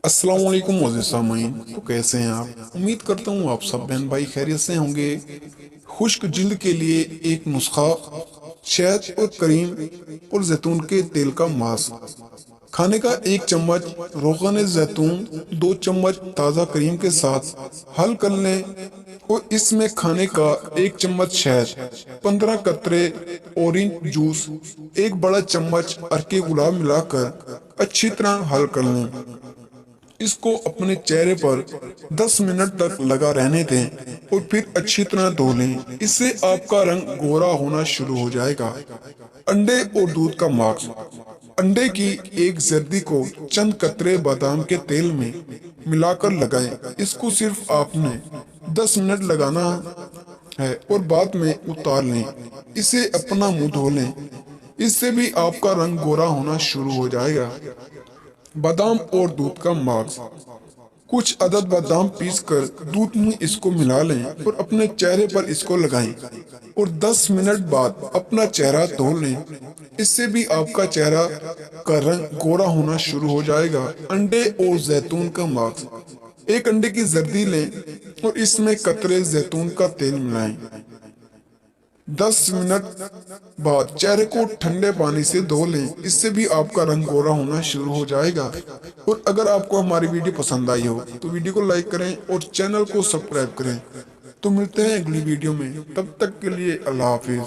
अस्सलाम वालेकुम मोअज़्ज़िज़ सामीन। तो कैसे हैं आप? उम्मीद करता हूँ आप सब बहन भाई खैरियत से होंगे। खुश्क जिल्द के लिए एक नुस्खा, शहद और करीम और जैतून के तेल का मास्क। खाने का 1 चम्मच रोगन जैतून, 2 चम्मच ताज़ा करीम के साथ हल कर लें और इसमें खाने का 1 चम्मच शहद, 15 कतरे ऑरेंज जूस, 1 बड़ा चम्मच अरके गुलाब मिलाकर अच्छी तरह हल कर लें। इसको अपने चेहरे पर 10 मिनट तक लगा रहने दें और फिर अच्छी तरह धो लें। इससे आपका रंग गोरा होना शुरू हो जाएगा। अंडे और दूध का मास्क। अंडे की एक जर्दी को चंद कतरे बादाम के तेल में मिलाकर लगाएं। इसको सिर्फ आपने 10 मिनट लगाना है और बाद में उतार लें। इसे अपना मुंह धो लें। इससे भी आपका रंग गोरा होना शुरू हो जाएगा। बादाम और दूध का मास्क। कुछ अदद बादाम पीस कर दूध में इसको मिला लें और अपने चेहरे पर इसको लगाएं और 10 मिनट बाद अपना चेहरा धो लें। इससे भी आपका चेहरा का रंग गोरा होना शुरू हो जाएगा। अंडे और जैतून का मास्क। एक अंडे की जर्दी लें और इसमें कतरे जैतून का तेल मिलाएं। 10 मिनट बाद चेहरे को ठंडे पानी से धो लें। इससे भी आपका रंग गोरा होना शुरू हो जाएगा। और अगर आपको हमारी वीडियो पसंद आई हो तो वीडियो को लाइक करें और चैनल को सब्सक्राइब करें। तो मिलते हैं अगली वीडियो में, तब तक के लिए अल्लाह हाफिज।